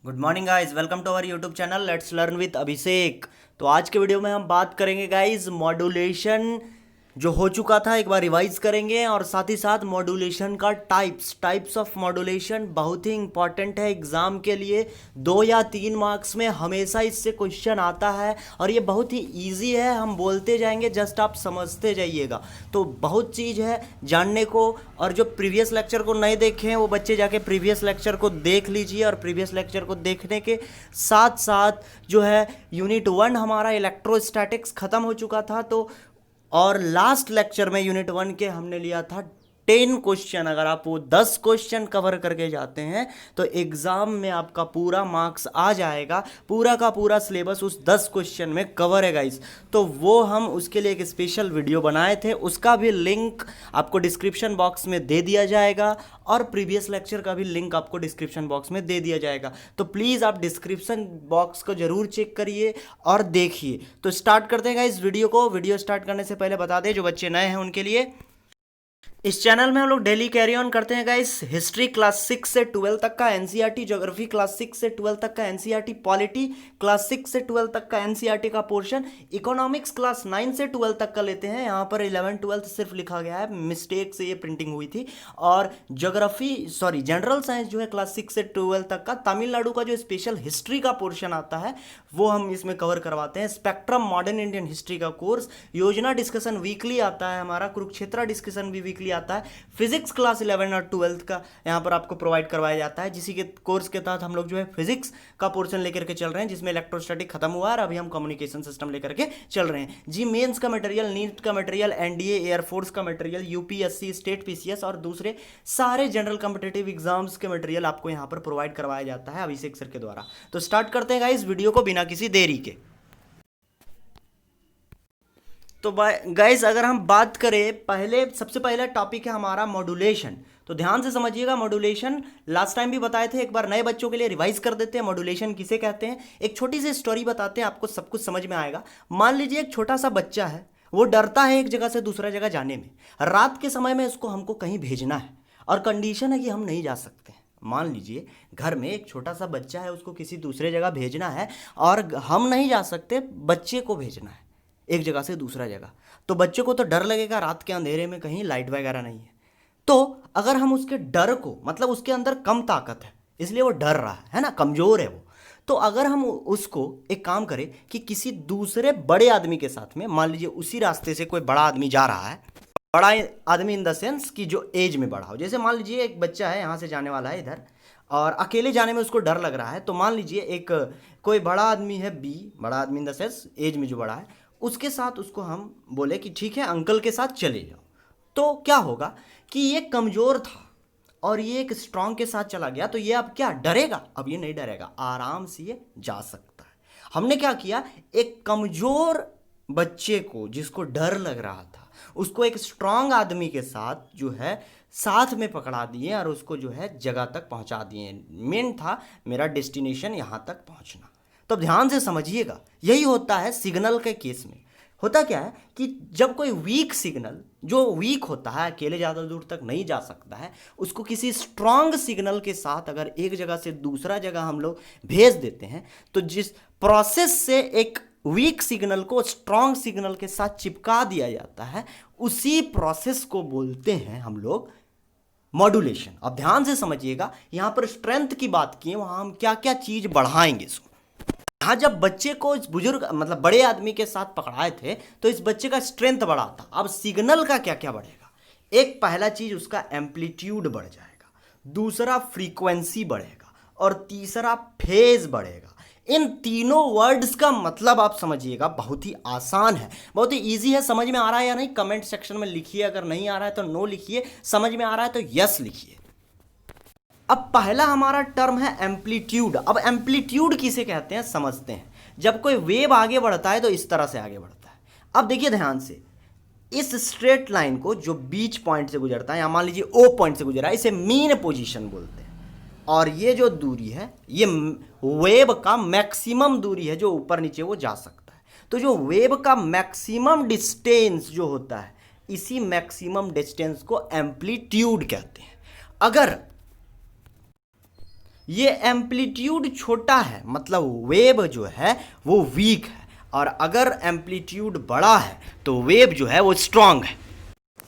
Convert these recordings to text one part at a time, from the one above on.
Good morning guys, welcome to our YouTube channel let's learn with Abhishek. तो आज के video में हम बात करेंगे गाइस मॉड्यूलेशन जो हो चुका था, एक बार रिवाइज करेंगे और साथ ही साथ मॉड्यूलेशन का टाइप्स ऑफ मॉड्यूलेशन बहुत ही इंपॉर्टेंट है एग्जाम के लिए। 2 या 3 मार्क्स में हमेशा इससे क्वेश्चन आता है और ये बहुत ही इजी है, हम बोलते जाएंगे, जस्ट आप समझते जाइएगा। तो बहुत चीज़ है जानने को, और जो प्रीवियस लेक्चर को नहीं देखे हैं वो बच्चे जाके प्रीवियस लेक्चर को देख लीजिए। और प्रीवियस लेक्चर को देखने के साथ साथ जो है यूनिट 1 हमारा इलेक्ट्रोस्टैटिक्स ख़त्म हो चुका था, तो और लास्ट लेक्चर में यूनिट 1 के हमने लिया था 10 क्वेश्चन। अगर आप वो 10 क्वेश्चन कवर करके जाते हैं तो एग्जाम में आपका पूरा मार्क्स आ जाएगा। पूरा का पूरा सिलेबस उस 10 क्वेश्चन में कवर है गाइस। तो वो हम उसके लिए एक स्पेशल वीडियो बनाए थे, उसका भी लिंक आपको डिस्क्रिप्शन बॉक्स में दे दिया जाएगा और प्रीवियस लेक्चर का भी लिंक आपको डिस्क्रिप्शन बॉक्स में दे दिया जाएगा। तो प्लीज़ आप डिस्क्रिप्शन बॉक्स को जरूर चेक करिए और देखिए। तो स्टार्ट करते हैं गाइस वीडियो को। वीडियो स्टार्ट करने से पहले बता दें जो बच्चे नए हैं उनके लिए, इस चैनल में हम लोग डेली कैरी ऑन करते हैं गाइस हिस्ट्री क्लास 6 से 12 तक का एनसीईआरटी, ज्योग्राफी क्लास 6 से 12 तक का एनसीईआरटी, पॉलिटी क्लास 6 से 12 तक का एनसीईआरटी का पोर्शन, इकोनॉमिक्स क्लास 9 से 12 तक का लेते हैं। यहाँ पर 11 12 सिर्फ लिखा गया है, मिस्टेक से ये प्रिंटिंग हुई थी। और जनरल साइंस जो है क्लास 6 से 12 तक का, तमिलनाडु का जो स्पेशल हिस्ट्री का पोर्शन आता है वो हम इसमें कवर करवाते हैं। स्पेक्ट्रम मॉडर्न इंडियन हिस्ट्री का कोर्स, योजना डिस्कशन वीकली आता है हमारा, कुरुक्षेत्र डिस्कशन भी वीकली आता है। फिजिक्स क्लास 11 और 12 का यहाँ पर आपको प्रोवाइड करवाया जाता है, जिसी के कोर्स के तहत हम लोग जो है फिजिक्स का पोर्शन लेकर के चल रहे हैं, जिसमें इलेक्ट्रोस्टैटिक खत्म हुआ है और अभी हम कम्युनिकेशन सिस्टम लेकर के चल रहे हैं। जी मेंस का मटेरियल, नीट का मटेरियल, एनडीए एयरफोर्स का मटेरियल, यूपीएससी, स्टेट पीसीएस और दूसरे सारे जनरल कॉम्पिटिटिव एग्जाम्स के मटेरियल आपको यहाँ पर प्रोवाइड करवाया जाता है अभिषेक सर के द्वारा। तो स्टार्ट करते हैं इस वीडियो को बिना किसी देरी के। तो गाइस अगर हम बात करें, सबसे पहला टॉपिक है हमारा मॉड्यूलेशन। तो ध्यान से समझिएगा, मॉड्यूलेशन लास्ट टाइम भी बताए थे, एक बार नए बच्चों के लिए रिवाइज कर देते हैं मॉड्यूलेशन किसे कहते हैं। एक छोटी सी स्टोरी बताते हैं, आपको सब कुछ समझ में आएगा। मान लीजिए एक छोटा सा बच्चा है, वो डरता है एक जगह से दूसरा जगह जाने में। रात के समय में उसको हमको कहीं भेजना है और कंडीशन है कि हम नहीं जा सकते। मान लीजिए घर में एक छोटा सा बच्चा है, उसको किसी दूसरे जगह भेजना है और हम नहीं जा सकते, बच्चे को भेजना है एक जगह से दूसरा जगह। तो बच्चे को तो डर लगेगा, रात के अंधेरे में कहीं लाइट वगैरह नहीं है। तो अगर हम उसके डर को, मतलब उसके अंदर कम ताकत है इसलिए वो डर रहा है ना, कमजोर है वो, तो अगर हम उसको एक काम करें कि किसी दूसरे बड़े आदमी के साथ में, मान लीजिए उसी रास्ते से कोई बड़ा आदमी जा रहा है, बड़ा आदमी इन द सेंस कि जो एज में बड़ा हो। जैसे मान लीजिए एक बच्चा है, यहाँ से जाने वाला है इधर, और अकेले जाने में उसको डर लग रहा है। तो मान लीजिए एक कोई बड़ा आदमी है, बड़ा आदमी इन द सेंस एज में जो बड़ा है, उसके साथ उसको हम बोले कि ठीक है अंकल के साथ चले जाओ। तो क्या होगा कि ये कमज़ोर था और ये एक स्ट्रांग के साथ चला गया, तो ये अब क्या डरेगा? अब ये नहीं डरेगा, आराम से ये जा सकता है। हमने क्या किया, एक कमज़ोर बच्चे को जिसको डर लग रहा था, उसको एक स्ट्रांग आदमी के साथ जो है साथ में पकड़ा दिए और उसको जो है जगह तक पहुंचा दिए। मेन था मेरा डेस्टिनेशन यहाँ तक पहुंचना। तो ध्यान से समझिएगा, यही होता है सिग्नल के केस में। होता क्या है कि जब कोई वीक सिग्नल, जो वीक होता है, अकेले ज़्यादा दूर तक नहीं जा सकता है, उसको किसी स्ट्रांग सिग्नल के साथ अगर एक जगह से दूसरा जगह हम लोग भेज देते हैं, तो जिस प्रोसेस से एक वीक सिग्नल को स्ट्रांग सिग्नल के साथ चिपका दिया जाता है, उसी प्रोसेस को बोलते हैं हम लोग मॉड्यूलेशन। अब ध्यान से समझिएगा, यहां पर स्ट्रेंथ की बात की है, वहां हम क्या क्या चीज बढ़ाएंगे इसको। यहां जब बच्चे को इस बुजुर्ग, मतलब बड़े आदमी के साथ पकड़ाए थे, तो इस बच्चे का स्ट्रेंथ बढ़ा था। अब सिग्नल का क्या क्या बढ़ेगा? एक पहला चीज उसका एम्पलीट्यूड बढ़ जाएगा, दूसरा फ्रीक्वेंसी बढ़ेगा और तीसरा फेज बढ़ेगा। इन तीनों वर्ड्स का मतलब आप समझिएगा, बहुत ही आसान है, बहुत ही इजी है। समझ में आ रहा है या नहीं कमेंट सेक्शन में लिखिए, अगर नहीं आ रहा है तो नो लिखिए, समझ में आ रहा है तो यस लिखिए। अब पहला हमारा टर्म है एम्पलीट्यूड। अब एम्पलीट्यूड किसे कहते हैं समझते हैं। जब कोई वेव आगे बढ़ता है तो इस तरह से आगे बढ़ता है। अब देखिए ध्यान से, इस स्ट्रेट लाइन को जो बीच पॉइंट से गुजरता है, या मान लीजिए ओ पॉइंट से गुजरा है, इसे मीन पोजीशन बोलते हैं। और ये जो दूरी है, ये वेव का मैक्सिमम दूरी है, जो ऊपर नीचे वो जा सकता है। तो जो वेव का मैक्सिमम डिस्टेंस जो होता है, इसी मैक्सिमम डिस्टेंस को एम्पलीट्यूड कहते हैं। अगर ये एम्पलीट्यूड छोटा है मतलब वेव जो है वो वीक है, और अगर एम्पलीट्यूड बड़ा है तो वेव जो है वो स्ट्रांग है।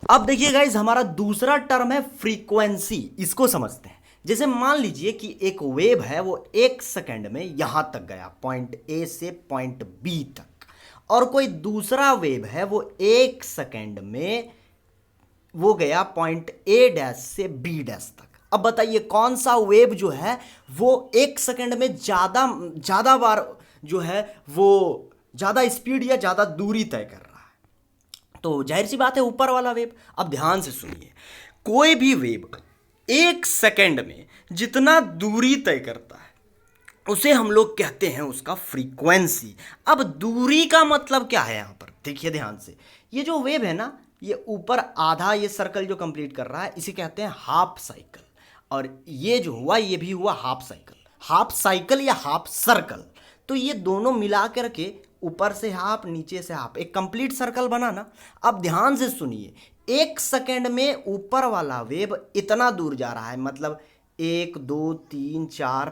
अब देखिए गाइज, हमारा दूसरा टर्म है फ्रीक्वेंसी। इसको समझते हैं। जैसे मान लीजिए कि एक वेव है वो 1 सेकंड में यहां तक गया, पॉइंट ए से पॉइंट बी तक, और कोई दूसरा वेव है वो 1 सेकंड में वो गया पॉइंट ए डैश से बी डैश तक। अब बताइए कौन सा वेव जो है वो 1 सेकंड में ज्यादा बार जो है वो ज्यादा स्पीड या ज्यादा दूरी तय कर रहा है। तो जाहिर सी बात है ऊपर वाला वेव। अब ध्यान से सुनिए, कोई भी वेव 1 सेकंड में जितना दूरी तय करता है उसे हम लोग कहते हैं उसका फ्रीक्वेंसी। अब दूरी का मतलब क्या है यहां पर, देखिए ध्यान से। ये जो वेव है ना, ये ऊपर आधा ये सर्कल जो कंप्लीट कर रहा है इसे कहते हैं हाफ साइकिल, और ये जो हुआ ये भी हुआ हाफ साइकिल। हाफ साइकिल या हाफ सर्कल, तो ये दोनों मिला करके ऊपर से हाफ नीचे से हाफ एक कंप्लीट सर्कल बना ना। अब ध्यान से सुनिए, 1 सेकंड में ऊपर वाला वेव इतना दूर जा रहा है, मतलब 1 2 3 4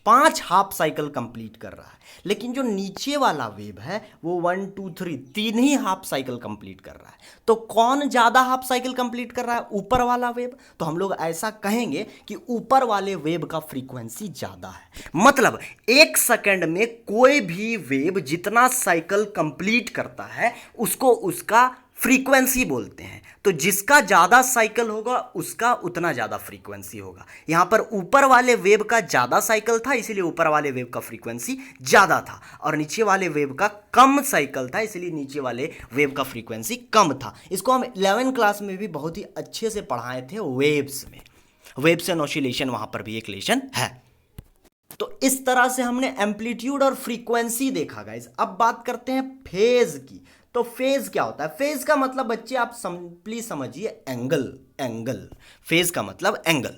5 हाफ साइकिल कंप्लीट कर रहा है। लेकिन जो नीचे वाला वेव है वो 1 2 3 3 ही हाफ साइकिल कंप्लीट कर रहा है। तो कौन ज्यादा हाफ साइकिल कंप्लीट कर रहा है, ऊपर वाला वेव। तो हम लोग ऐसा कहेंगे कि ऊपर वाले वेव का फ्रीक्वेंसी ज्यादा है। मतलब 1 सेकंड में कोई भी वेव जितना साइकिल कंप्लीट करता है उसको उसका फ्रीक्वेंसी बोलते हैं। तो जिसका ज्यादा साइकिल होगा उसका उतना ज्यादा फ्रीक्वेंसी होगा। यहां पर ऊपर वाले वेव का ज्यादा साइकिल था इसलिए ऊपर वाले वेव का फ्रीक्वेंसी ज्यादा था, और नीचे वाले वेव का कम साइकिल था इसलिए नीचे वाले वेव का फ्रीक्वेंसी कम था। इसको हम 11वीं क्लास में भी बहुत ही अच्छे से पढ़ाए थे वेव्स में। वेव्स एंड ऑसिलेशन, वहां पर भी एक लेशन है। तो इस तरह से हमने एम्पलीट्यूड और फ्रीक्वेंसी देखा गाइस। अब बात करते हैं फेज की। तो फेज क्या होता है? फेज का मतलब बच्चे आप सिंपली समझिए एंगल। एंगल, फेज का मतलब एंगल।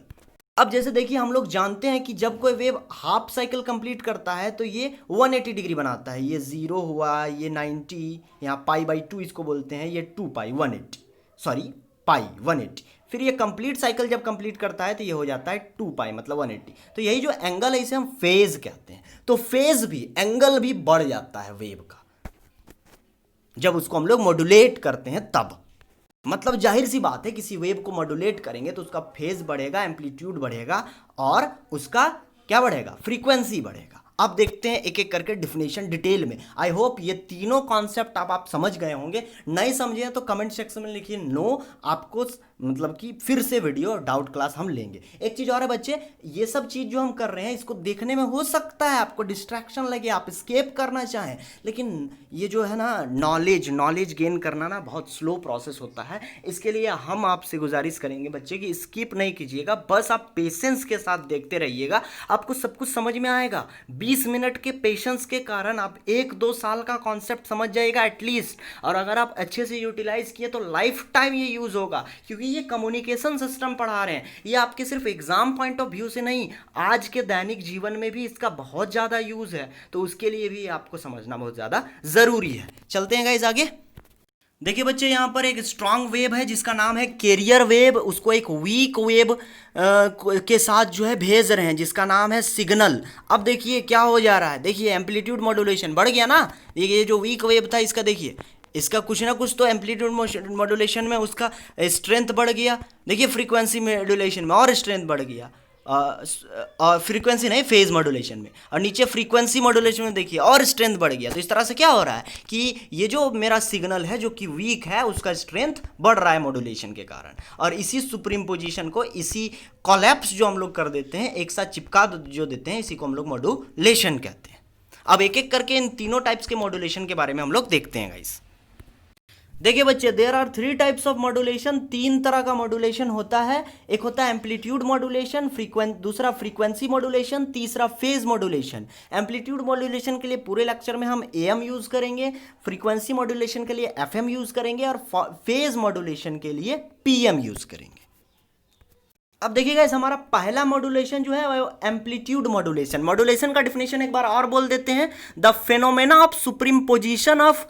अब जैसे देखिए, हम लोग जानते हैं कि जब कोई वेव हाफ साइकिल कंप्लीट करता है तो ये 180 डिग्री बनाता है। ये 0 हुआ, ये 90, यहाँ π/2 इसको बोलते हैं, ये 2π 180, सॉरी पाई 180। फिर ये कंप्लीट साइकिल जब कंप्लीट करता है तो ये हो जाता है 2π मतलब 180। तो यही जो एंगल है इसे हम फेज कहते हैं। तो फेज भी, एंगल भी बढ़ जाता है वेव का जब उसको हम लोग मॉड्यूलेट करते हैं तब। मतलब जाहिर सी बात है, किसी वेव को मॉड्यूलेट करेंगे तो उसका फेज बढ़ेगा, एम्पलीट्यूड बढ़ेगा, और उसका क्या बढ़ेगा? फ्रीक्वेंसी बढ़ेगा। अब देखते हैं एक एक करके डिफिनेशन डिटेल में। आई होप ये तीनों कॉन्सेप्ट आप समझ गए होंगे। नहीं समझे तो कमेंट सेक्शन में लिखिए नो, आपको मतलब कि फिर से वीडियो डाउट क्लास हम लेंगे। एक चीज़ और है बच्चे, ये सब चीज़ जो हम कर रहे हैं इसको देखने में हो सकता है आपको डिस्ट्रैक्शन लगे, आप स्केप करना चाहें, लेकिन ये जो है ना नॉलेज गेन करना ना बहुत स्लो प्रोसेस होता है। इसके लिए हम आपसे गुजारिश करेंगे बच्चे कि स्किप नहीं कीजिएगा, बस आप पेशेंस के साथ देखते रहिएगा, आपको सब कुछ समझ में आएगा। 20 मिनट के पेशेंस के कारण आप 1-2 साल का कॉन्सेप्ट समझ जाएगा एटलीस्ट, और अगर आप अच्छे से यूटिलाइज किए तो लाइफ टाइम ये यूज़ होगा, क्योंकि ये कम्युनिकेशन सिस्टम पढ़ा रहे हैं। ये आपके सिर्फ एग्जाम पॉइंट ऑफ व्यू से नहीं, आज के दैनिक जीवन में भी इसका बहुत ज़्यादा यूज़ है। तो उसके लिए भी आपको समझना बहुत ज़्यादा ज़रूरी है। चलते हैं गाइस आगे। देखिए बच्चे, यहाँ पर एक स्ट्रांग वेव है जिसका नाम है कैरियर वेव, उसको एक वीक वेव के साथ जो है भेज रहे हैं जिसका नाम है सिग्नल। अब देखिए क्या हो जा रहा है, देखिए एम्पलीट्यूड मॉड्यूलेशन बढ़ गया ना। देखिए ये जो वीक वेव था इसका देखिए, इसका कुछ ना कुछ तो एम्पलीट्यूड मॉड्यूलेशन में उसका स्ट्रेंथ बढ़ गया। देखिए फ्रीक्वेंसी मॉड्यूलेशन में और स्ट्रेंथ बढ़ गया, और फ्रीक्वेंसी नहीं फेज मॉड्यूलेशन में, और नीचे फ्रीक्वेंसी मॉड्यूलेशन में देखिए और स्ट्रेंथ बढ़ गया। तो इस तरह से क्या हो रहा है कि ये जो मेरा सिग्नल है जो कि वीक है उसका स्ट्रेंथ बढ़ रहा है मॉड्यूलेशन के कारण, और इसी सुप्रीम पोजीशन को, इसी कोलैप्स जो हम लोग कर देते हैं, एक साथ चिपका जो देते हैं, इसी को हम लोग मॉड्यूलेशन कहते हैं। अब एक एक करके इन तीनों टाइप्स के मॉड्यूलेशन के बारे में हम लोग देखते हैं गाइस। देखिए बच्चे, there are 3 types of modulation. 3 तरह का मॉड्यूलेशन होता है। एक होता है एम्पलीट्यूड मॉड्यूलेशन, दूसरा फ्रीक्वेंसी मॉड्यूलेशन, तीसरा फेज मॉड्यूलेशन। एम्पलीट्यूड मॉड्यूलेशन के लिए पूरे लेक्चर में हम AM यूज करेंगे, फ्रीक्वेंसी मॉड्यूलेशन के लिए FM यूज करेंगे, और फेज मॉड्यूलेशन के लिए PM यूज करेंगे। अब देखिएगा, इस हमारा पहला मॉड्यूलेशन जो है वो एम्पलीट्यूड मॉड्यूलेशन। मॉड्यूलेशन का डिफिनेशन एक बार और बोल देते हैं, the phenomena of superposition of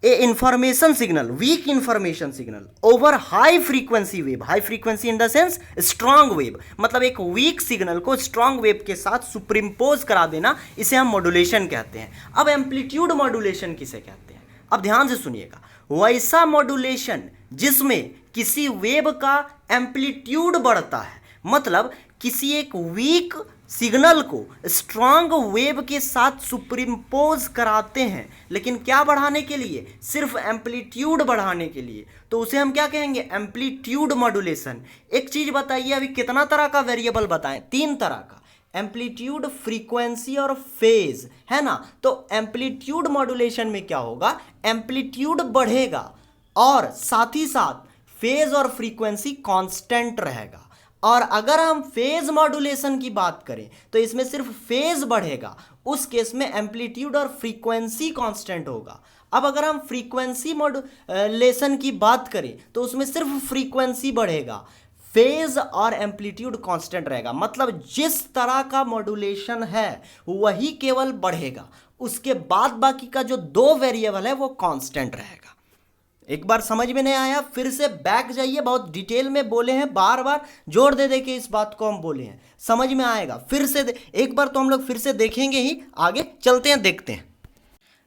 a information signal, weak information signal over high frequency wave, high frequency in the sense strong wave, मतलब एक वीक सिग्नल को स्ट्रांग वेव के साथ सुपरिम्पोज करा देना, इसे हम मॉड्यूलेशन कहते हैं। अब एम्पलीट्यूड मॉड्यूलेशन किसे कहते हैं, अब ध्यान से सुनिएगा। वैसा मॉड्यूलेशन जिसमें किसी वेव का एम्पलीट्यूड बढ़ता है, मतलब किसी एक वीक सिग्नल को स्ट्रांग वेव के साथ सुपरिम्पोज कराते हैं, लेकिन क्या बढ़ाने के लिए, सिर्फ एम्पलीट्यूड बढ़ाने के लिए, तो उसे हम क्या कहेंगे, एम्पलीट्यूड मॉड्यूलेशन। एक चीज बताइए, अभी कितना तरह का वेरिएबल बताएं, 3 तरह का, एम्पलीट्यूड, फ्रीक्वेंसी और फेज, है ना। तो एम्पलीट्यूड मॉड्यूलेशन में क्या होगा, एम्पलीट्यूड बढ़ेगा और साथ ही साथ फेज और फ्रीक्वेंसी कांस्टेंट रहेगा। और अगर हम फेज मॉड्यूलेशन की बात करें तो इसमें सिर्फ फेज बढ़ेगा, उस केस में एम्पलीट्यूड और फ्रीक्वेंसी कांस्टेंट होगा। अब अगर हम फ्रीक्वेंसी मॉड्यूलेशन की बात करें तो उसमें सिर्फ फ्रीक्वेंसी बढ़ेगा, फेज और एम्पलीट्यूड कांस्टेंट रहेगा। मतलब जिस तरह का मॉड्यूलेशन है वही केवल बढ़ेगा, उसके बाद बाकी का जो 2 वेरिएबल है वो कांस्टेंट रहेगा। एक बार समझ में नहीं आया फिर से बैक जाइए, बहुत डिटेल में बोले हैं, बार बार जोर दे दे के इस बात को हम बोले हैं, समझ में आएगा। फिर से एक बार तो हम लोग फिर से देखेंगे ही, आगे चलते हैं, देखते हैं।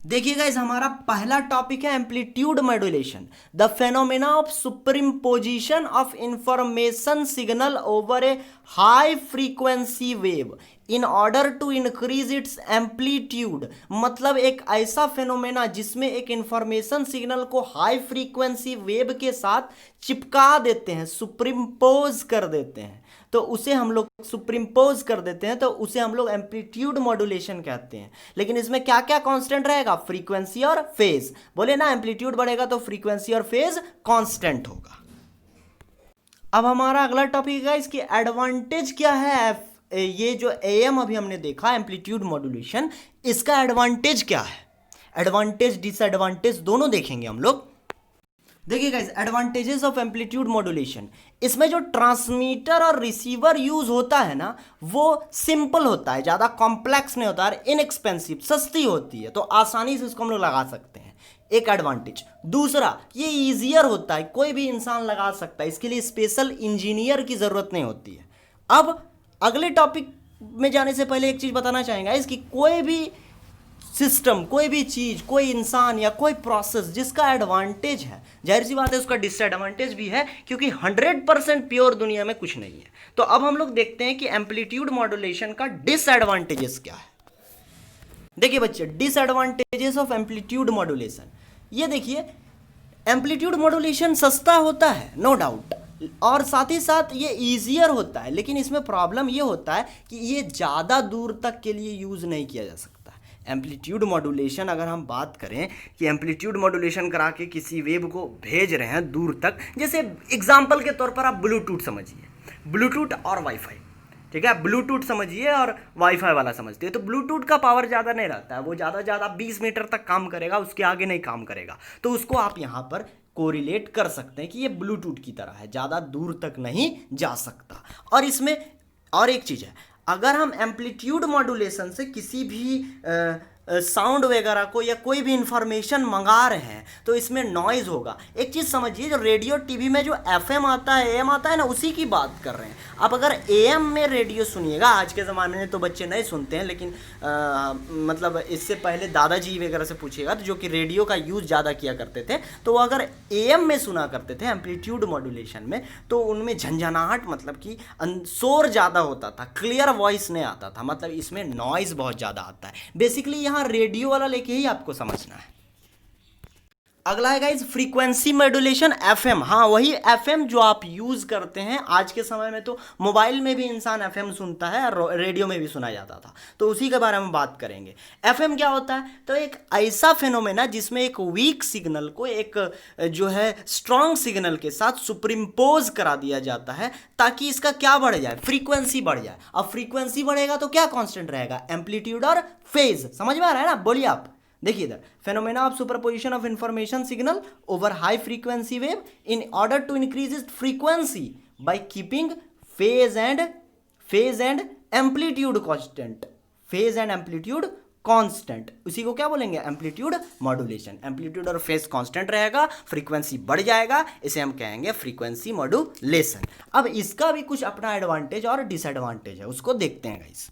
देखिए गाइस, हमारा पहला टॉपिक है amplitude modulation, the phenomena of superimposition of information signal over a high frequency wave in order to increase its amplitude. मतलब एक ऐसा फेनोमेना जिसमें एक इंफॉर्मेशन सिग्नल को हाई फ्रीक्वेंसी वेव के साथ चिपका देते हैं, सुपरिम्पोज कर देते हैं, तो उसे हम लोग सुपरिम्पोज कर देते हैं, तो उसे हम लोग एम्पलीट्यूड मॉड्यूलेशन कहते हैं। लेकिन इसमें क्या क्या कांस्टेंट रहेगा, फ्रीक्वेंसी और फेज। बोले ना एम्पलीट्यूड बढ़ेगा तो फ्रीक्वेंसी और फेज कांस्टेंट होगा। अब हमारा अगला टॉपिक है इसकी एडवांटेज क्या है। ये जो एएम अभी हमने देखा एम्पलीट्यूड मॉड्यूलेशन, इसका एडवांटेज क्या है, एडवांटेज डिसएडवांटेज दोनों देखेंगे हम लोग। देखिए guys, advantages of amplitude modulation, इसमें जो ट्रांसमीटर और रिसीवर यूज होता है ना वो सिंपल होता है, ज़्यादा कॉम्प्लेक्स नहीं होता है, इनएक्सपेंसिव, सस्ती होती है, तो आसानी से इसको हम लोग लगा सकते हैं, एक एडवांटेज। दूसरा, ये ईजियर होता है, कोई भी इंसान लगा सकता है, इसके लिए स्पेशल इंजीनियर की ज़रूरत नहीं होती है। अब अगले टॉपिक में जाने से पहले एक चीज़ बताना चाहेंगे इसकी, कोई भी सिस्टम, कोई भी चीज़, कोई इंसान या कोई प्रोसेस जिसका एडवांटेज है, जाहिर सी बात है उसका डिसएडवांटेज भी है, क्योंकि 100% प्योर दुनिया में कुछ नहीं है। तो अब हम लोग देखते हैं कि एम्पलीट्यूड मॉड्यूलेशन का डिसएडवांटेजेस क्या है। देखिए बच्चे, डिसएडवांटेजेस ऑफ एम्पलीट्यूड मॉड्यूलेशन, ये देखिए, एम्पलीट्यूड मॉड्यूलेशन सस्ता होता है नो डाउट, और साथ ही साथ ये ईजियर होता है, लेकिन इसमें प्रॉब्लम ये होता है कि ये ज़्यादा दूर तक के लिए यूज़ नहीं किया जा सकता। एम्पलीट्यूड मॉड्यूलेशन, अगर हम बात करें कि एम्पलीट्यूड मॉड्यूलेशन करा के किसी वेव को भेज रहे हैं दूर तक, जैसे एग्जांपल के तौर पर आप ब्लूटूथ समझिए, ब्लूटूथ और वाईफाई, ठीक है, ब्लूटूथ समझिए और वाईफाई वाला समझते हैं, तो ब्लूटूथ का पावर ज़्यादा नहीं रहता है, वो ज़्यादा से ज़्यादा 20 मीटर तक काम करेगा, उसके आगे नहीं काम करेगा, तो उसको आप यहाँ पर कोरिलेट कर सकते हैं कि ये ब्लूटूथ की तरह है, ज़्यादा दूर तक नहीं जा सकता। और इसमें और एक चीज़ है, अगर हम एम्पलीट्यूड मॉड्यूलेशन से किसी भी साउंड वगैरह को या कोई भी इंफॉर्मेशन मंगा रहे हैं तो इसमें नॉइज़ होगा। एक चीज़ समझिए, जो रेडियो टीवी में जो एफएम आता है, एएम आता है ना, उसी की बात कर रहे हैं। आप अगर एएम में रेडियो सुनिएगा, आज के ज़माने में तो बच्चे नहीं सुनते हैं, लेकिन मतलब इससे पहले दादाजी वगैरह से पूछिएगा तो जो कि रेडियो का यूज़ ज़्यादा किया करते थे, तो वो अगर एएम में सुना करते थे एम्पलीट्यूड मॉड्यूलेशन में, तो उनमें झंझनाहट, मतलब कि शोर ज़्यादा होता था, क्लियर वॉइस नहीं आता था, मतलब इसमें नॉइज़ बहुत ज़्यादा आता है। बेसिकली यहाँ रेडियो वाला लेके ही आपको समझना है। अगला है गाइस फ्रीक्वेंसी मॉड्यूलेशन, एफएम। हाँ, वही एफएम जो आप यूज करते हैं आज के समय में, तो मोबाइल में भी इंसान एफएम सुनता है और रेडियो में भी सुना जाता था, तो उसी के बारे में बात करेंगे। एफएम क्या होता है, तो एक ऐसा फेनोमेना जिसमें एक वीक सिग्नल को एक जो है स्ट्रॉन्ग सिग्नल के साथ सुपरिम्पोज करा दिया जाता है, ताकि इसका क्या बढ़ जाए, फ्रीक्वेंसी बढ़ जाए। अब फ्रीक्वेंसी बढ़ेगा तो क्या कांस्टेंट रहेगा, एम्पलीट्यूड और फेज। समझ में आ रहा है ना, बोलिए आप। देखिए इधर, phenomena of superposition of information signal over high frequency wave in order to increase its frequency by keeping phase and amplitude constant, phase and amplitude constant, उसी को क्या बोलेंगे, एम्पलीट्यूड मॉड्यूलेशन। एम्पलीट्यूड और फेज कांस्टेंट रहेगा, frequency बढ़ जाएगा, इसे हम कहेंगे फ्रीक्वेंसी मॉड्यूलेशन। अब इसका भी कुछ अपना एडवांटेज और डिसएडवांटेज है, उसको देखते हैं गाइस।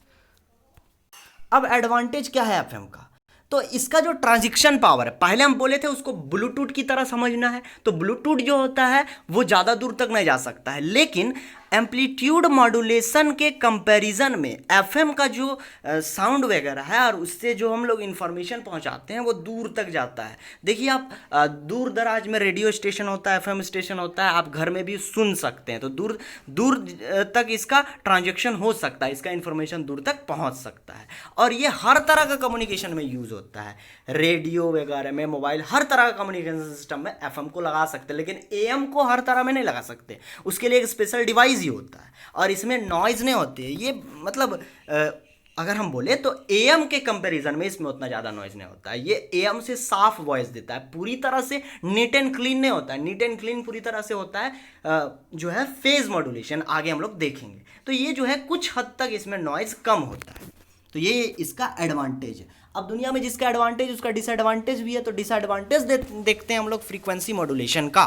अब एडवांटेज क्या है एफएम का, तो इसका जो ट्रांजिशन पावर है, पहले हम बोले थे उसको ब्लूटूथ की तरह समझना है, तो ब्लूटूथ जो होता है वो ज़्यादा दूर तक नहीं जा सकता है, लेकिन एम्पलीट्यूड मॉड्यूलेशन के कंपैरिजन में एफएम का जो साउंड वगैरह है और उससे जो हम लोग इंफॉर्मेशन पहुंचाते हैं वो दूर तक जाता है। देखिए आप दूर दराज में रेडियो स्टेशन होता है, एफएम स्टेशन होता है, आप घर में भी सुन सकते हैं, तो दूर दूर तक इसका ट्रांजेक्शन हो सकता है, इसका इंफॉर्मेशन दूर तक पहुंच सकता है। और ये हर तरह का कम्युनिकेशन में यूज़ होता है, रेडियो वगैरह में, मोबाइल, हर तरह का कम्युनिकेशन सिस्टम में एफएम को लगा सकते हैं, लेकिन एएम को हर तरह में नहीं लगा सकते, उसके लिए एक स्पेशल डिवाइस ही होता है और इसमें नॉइज़ नहीं होती है। ये मतलब अगर हम बोले तो एएम के कंपैरिजन में इसमें उतना ज़्यादा नॉइज़ नहीं होता है, ये एएम से साफ वॉइस देता है, पूरी तरह से नीट एंड क्लीन नहीं होता है, नीट एंड क्लीन पूरी तरह से होता है जो है फेज मॉड्यूलेशन, आगे हम लोग देखेंगे। तो ये जो है कुछ हद तक इसमें नॉइज़ कम होता है, तो ये इसका एडवांटेज है। अब दुनिया में जिसका एडवांटेज उसका डिसएडवांटेज भी है, तो डिसएडवांटेज देखते हैं हम लोग फ्रीक्वेंसी मॉड्यूलेशन का।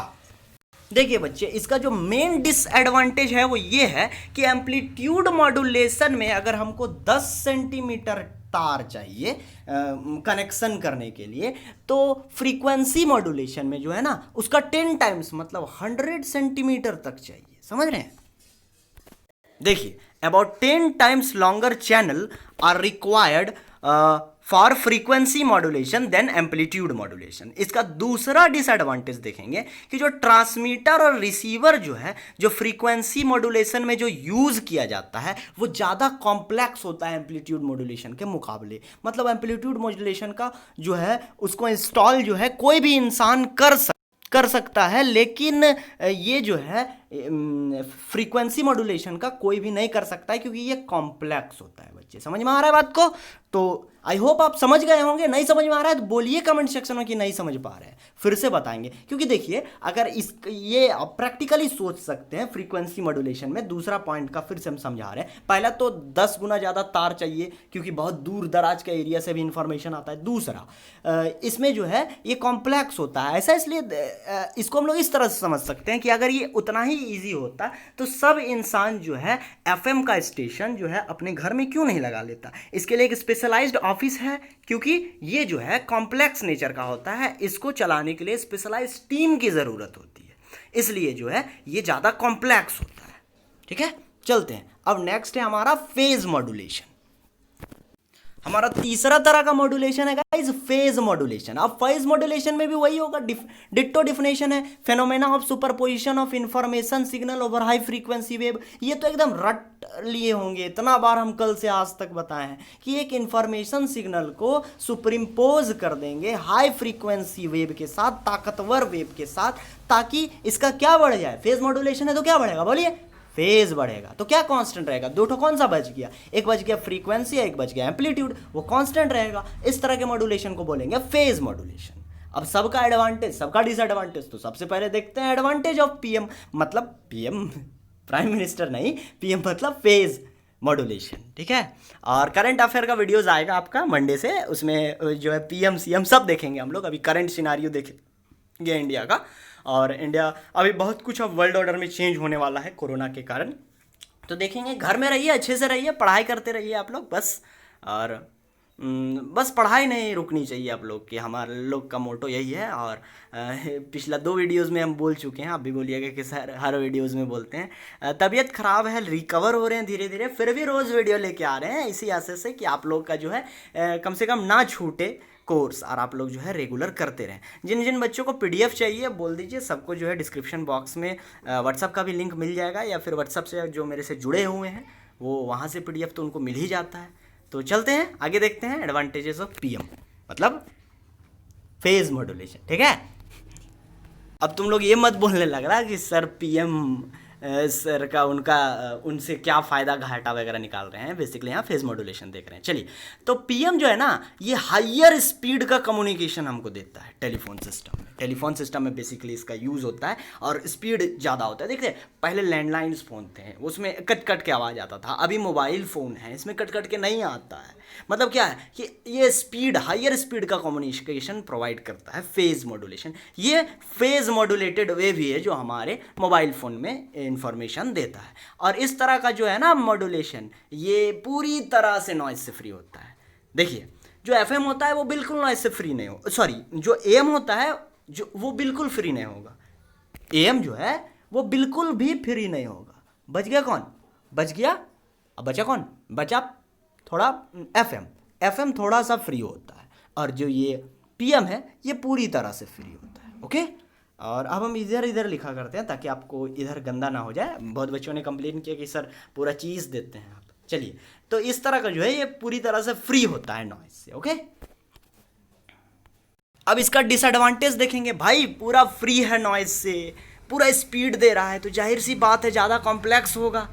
देखिए बच्चे, इसका जो मेन डिसएडवांटेज है वो ये है कि एम्पलीट्यूड मॉड्यूलेशन में अगर हमको 10 सेंटीमीटर तार चाहिए कनेक्शन करने के लिए, तो फ्रीक्वेंसी मॉड्यूलेशन में जो है ना उसका 10 टाइम्स मतलब 100 सेंटीमीटर तक चाहिए, समझ रहे हैं। देखिए about 10 times longer channel are required for frequency modulation than amplitude modulation. इसका दूसरा डिसएडवांटेज देखेंगे कि जो ट्रांसमीटर और रिसीवर जो है, जो फ्रीक्वेंसी मॉड्यूलेशन में जो यूज़ किया जाता है वो ज़्यादा कॉम्प्लेक्स होता है एम्पलीट्यूड मॉड्यूलेशन के मुकाबले। मतलब एम्पलीट्यूड मॉड्यूलेशन का जो है उसको इंस्टॉल जो है कोई भी इंसान कर सकता है, लेकिन ये जो है फ्रीक्वेंसी मॉड्यूलेशन का कोई भी नहीं कर सकता है, क्योंकि ये कॉम्प्लेक्स होता है। बच्चे समझ में आ रहा है बात को? तो आई होप आप समझ गए होंगे। नहीं समझ में आ रहा है तो बोलिए कमेंट सेक्शन में कि नहीं समझ पा रहे हैं, फिर से बताएंगे। क्योंकि देखिए अगर ये आप प्रैक्टिकली सोच सकते हैं फ्रीक्वेंसी मॉड्यूलेशन में, दूसरा पॉइंट का फिर से हम समझा रहे हैं। पहला तो 10 गुना ज़्यादा तार चाहिए, क्योंकि बहुत दूर दराज के एरिया से भी इंफॉर्मेशन आता है। दूसरा इसमें जो है ये कॉम्प्लेक्स होता है, ऐसा इसलिए इसको हम लोग इस तरह से समझ सकते हैं कि अगर ये उतना ही ईजी होता तो सब इंसान जो है एफएम का स्टेशन जो है अपने घर में क्यों नहीं लगा लेता। इसके लिए एक स्पेशलाइज्ड ऑफिस है, क्योंकि ये जो है कॉम्प्लेक्स नेचर का होता है, इसको चलाने के लिए स्पेशलाइज्ड टीम की ज़रूरत होती है, इसलिए जो है ये ज़्यादा कॉम्प्लेक्स होता है। ठीक है, चलते हैं। अब नेक्स्ट है हमारा फेज मॉड्यूलेशन। हमारा तीसरा तरह का मॉड्यूलेशन है गाइस फेज मॉड्यूलेशन। अब फेज मॉड्यूलेशन में भी वही होगा, डिट्टो डिफिनेशन है, phenomena of superposition of information signal over high frequency wave. ये तो एकदम रट लिए होंगे, इतना बार हम कल से आज तक बताए हैं कि एक इंफॉर्मेशन सिग्नल को सुपरिम्पोज कर देंगे हाई फ्रीक्वेंसी वेव के साथ, ताकतवर वेव के साथ, ताकि इसका क्या बढ़ जाए। फेज मॉड्यूलेशन है तो क्या बढ़ेगा, बोलिए, फेज बढ़ेगा। तो क्या कांस्टेंट रहेगा, दो ठो कौन सा बच गया, एक बच गया फ्रीक्वेंसी, एक बच गया एम्पलीट्यूड, वो कांस्टेंट रहेगा। इस तरह के मॉड्यूलेशन को बोलेंगे फेज मॉड्यूलेशन। अब सबका एडवांटेज सबका डिसएडवांटेज, तो सबसे पहले देखते हैं एडवांटेज ऑफ पीएम, मतलब पीएम प्राइम मिनिस्टर नहीं, पीएम मतलब फेज मॉड्यूलेशन। ठीक है, और करंट अफेयर का वीडियोस आएगा आपका मंडे से, उसमें जो है पीएम सीएम सब देखेंगे हम लोग। अभी करंट सिनारियो देखेंगे इंडिया का, और इंडिया अभी बहुत कुछ अब वर्ल्ड ऑर्डर में चेंज होने वाला है कोरोना के कारण, तो देखेंगे। घर में रहिए, अच्छे से रहिए, पढ़ाई करते रहिए आप लोग बस, और बस पढ़ाई नहीं रुकनी चाहिए आप लोग की, हमारे लोग का मोटो यही है। और पिछला 2 वीडियोज़ में हम बोल चुके हैं, आप भी बोलिएगा कि सर हर वीडियोज़ में बोलते हैं। तबीयत ख़राब है, रिकवर हो रहे हैं धीरे धीरे, फिर भी रोज़ वीडियो लेके आ रहे हैं, इसी आशा से कि आप लोग का जो है कम से कम ना छूटे कोर्स, और आप लोग जो है रेगुलर करते रहें। जिन जिन बच्चों को पीडीएफ चाहिए बोल दीजिए, सबको जो है डिस्क्रिप्शन बॉक्स में व्हाट्सअप का भी लिंक मिल जाएगा, या फिर व्हाट्सअप से जो मेरे से जुड़े हुए हैं वो वहाँ से पीडीएफ तो उनको मिल ही जाता है। तो चलते हैं आगे, देखते हैं एडवांटेजेस ऑफ पीएम मतलब फेज मॉड्यूलेशन। ठीक है, अब तुम लोग ये मत बोलने लग रहा कि सर पीएम सर का उनका उनसे क्या फ़ायदा घाटा वगैरह निकाल रहे हैं। बेसिकली यहाँ फेज मॉड्यूलेशन देख रहे हैं। चलिए, तो पीएम जो है ना, ये हायर स्पीड का कम्युनिकेशन हमको देता है टेलीफोन सिस्टम में। टेलीफोन सिस्टम में बेसिकली इसका यूज़ होता है और स्पीड ज़्यादा होता है। देखिए, पहले लैंडलाइंस फ़ोन थे, उसमें कट कट के आवाज़ आता था। अभी मोबाइल फ़ोन है, इसमें कट कट के नहीं आता है। मतलब क्या है कि ये स्पीड, हायर स्पीड का कम्युनिकेशन प्रोवाइड करता है फेज मॉड्यूलेशन। ये फेज मॉड्यूलेटेड वेव ही है जो हमारे मोबाइल फ़ोन में इंफॉर्मेशन देता है। और इस तरह का जो है ना मॉड्यूलेशन, ये पूरी तरह से नॉइज से फ्री होता है। देखिए, जो एफएम होता है वो बिल्कुल नॉइज से फ्री नहीं हो, सॉरी, जो एएम होता है जो वो बिल्कुल फ्री नहीं होगा। एएम जो है वो बिल्कुल भी फ्री नहीं होगा। बच गया कौन? बच गया, अब बचा कौन? बचा थोड़ा एफएम। एफएम थोड़ा सा फ्री होता है और जो ये पीएम है ये पूरी तरह से फ्री होता है। ओके, और अब हम इधर इधर लिखा करते हैं ताकि आपको इधर गंदा ना हो जाए। बहुत बच्चों ने कंप्लेन किया कि सर पूरा चीज़ देते हैं आप। चलिए, तो इस तरह का जो है ये पूरी तरह से फ्री होता है नॉइज से। ओके, अब इसका डिसएडवांटेज देखेंगे। भाई पूरा फ्री है नॉइज से, पूरा स्पीड दे रहा है, तो जाहिर सी बात है ज़्यादा कॉम्प्लेक्स होगा,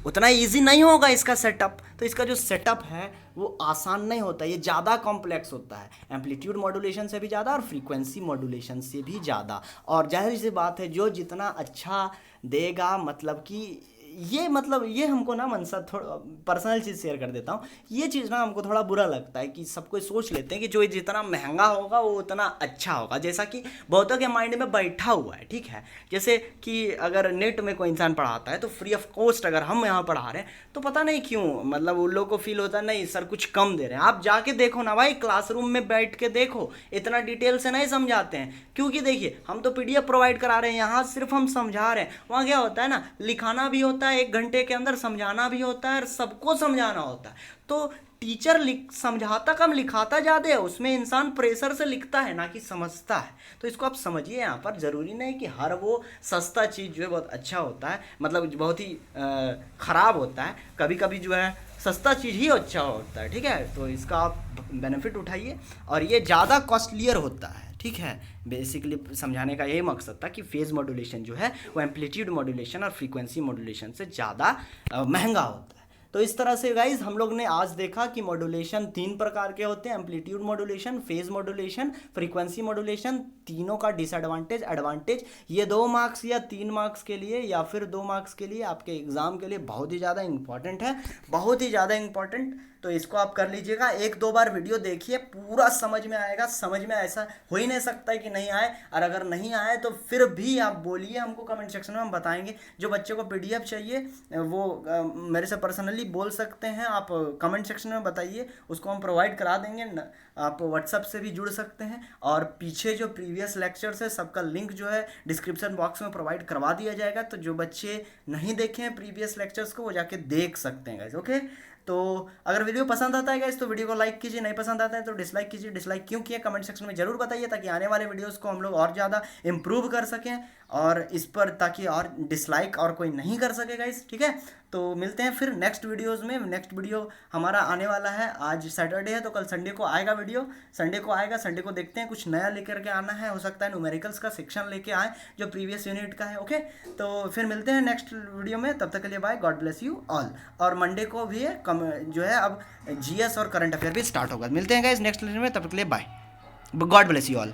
उतना इजी नहीं होगा इसका सेटअप। तो इसका जो सेटअप है वो आसान नहीं होता, ये ज़्यादा कॉम्प्लेक्स होता है, एम्पलीट्यूड मॉड्यूलेशन से भी ज़्यादा और फ्रीक्वेंसी मॉड्यूलेशन से भी ज़्यादा। और जाहिर सी बात है जो जितना अच्छा देगा, मतलब कि ये हमको ना मनसा थोड़ा पर्सनल चीज़ शेयर कर देता हूँ। ये चीज़ ना हमको थोड़ा बुरा लगता है कि सब कोई सोच लेते हैं कि जो जितना महंगा होगा वो उतना अच्छा होगा, जैसा कि बहुतों के माइंड में बैठा हुआ है। ठीक है, जैसे कि अगर नेट में कोई इंसान पढ़ाता है तो फ्री ऑफ कॉस्ट अगर हम यहाँ पढ़ा रहे हैं तो पता नहीं क्यों, मतलब उन लोगों को फील होता है नहीं सर कुछ कम दे रहे हैं। आप जाके देखो ना भाई, क्लासरूम में बैठ के देखो, इतना डिटेल से नहीं समझाते हैं। क्योंकि देखिए, हम तो पीडीएफ प्रोवाइड करा रहे हैं, यहाँ सिर्फ हम समझा रहे हैं। वहाँ क्या होता है ना, लिखाना भी होता है, 1 घंटे के अंदर समझाना भी होता है और सबको समझाना होता है। तो टीचर समझाता कम लिखाता ज़्यादा है, उसमें इंसान प्रेशर से लिखता है ना कि समझता है। तो इसको आप समझिए, यहाँ पर ज़रूरी नहीं कि हर वो सस्ता चीज़ जो है बहुत अच्छा होता है, मतलब बहुत ही ख़राब होता है। कभी कभी जो है सस्ता चीज़ ही अच्छा होता है। ठीक है, तो इसका आप बेनिफिट उठाइए। और ये ज़्यादा कॉस्टलियर होता है। ठीक है, बेसिकली समझाने का यही मकसद था कि फेज मॉड्यूलेशन जो है वो एम्पलीट्यूड मॉड्यूलेशन और फ्रीक्वेंसी मॉड्यूलेशन से ज़्यादा महंगा होता है। तो इस तरह से गाइज हम लोग ने आज देखा कि मॉड्यूलेशन 3 प्रकार के होते हैं, amplitude modulation, phase modulation, frequency modulation. तीनों का डिसएडवांटेज, एडवांटेज, ये 2 मार्क्स या 3 मार्क्स के लिए या फिर 2 मार्क्स के लिए आपके एग्जाम के लिए बहुत ही ज़्यादा इंपॉर्टेंट है, बहुत ही ज़्यादा इंपॉर्टेंट। तो इसको आप कर लीजिएगा, 1-2 बार वीडियो देखिए, पूरा समझ में आएगा। समझ में ऐसा हो ही नहीं सकता है कि नहीं आए, और अगर नहीं आए तो फिर भी आप बोलिए हमको कमेंट सेक्शन में, हम बताएंगे। जो बच्चों को पीडीएफ चाहिए वो मेरे से पर्सनली बोल सकते हैं, आप कमेंट सेक्शन में बताइए, उसको हम प्रोवाइड करा देंगे। आप व्हाट्सएप से भी जुड़ सकते हैं, और पीछे जो प्रीवियस लेक्चर्स है सबका लिंक जो है डिस्क्रिप्शन बॉक्स में प्रोवाइड करवा दिया जाएगा। तो जो बच्चे नहीं देखे हैं प्रीवियस लेक्चर्स को वो जाके देख सकते हैं गाइस। ओके, तो अगर वीडियो पसंद आता है गाइस तो वीडियो को लाइक कीजिए, नहीं पसंद आता है तो डिसलाइक कीजिए। डिसलाइक क्यों किया कमेंट सेक्शन में जरूर बताइए, ताकि आने वाले वीडियोस को हम लोग और ज़्यादा इम्प्रूव कर सकें, और इस पर ताकि और डिसलाइक और कोई नहीं कर सके गाइस। ठीक है, तो मिलते हैं फिर नेक्स्ट वीडियोज़ में। नेक्स्ट वीडियो हमारा आने वाला है, आज सैटरडे है तो कल संडे को आएगा वीडियो, संडे को आएगा। संडे को देखते हैं कुछ नया लेकर के आना है, हो सकता है न्यूमेरिकल्स का सेक्शन लेके आए जो प्रीवियस यूनिट का है। ओके, तो फिर मिलते हैं नेक्स्ट वीडियो में, तब तक के लिए bye, God bless you all. और मंडे को भी है जो है अब जीएस और करंट अफेयर भी स्टार्ट होगा। मिलते हैं गाइस नेक्स्ट वीडियो में, तब तक के लिए bye, God bless you all.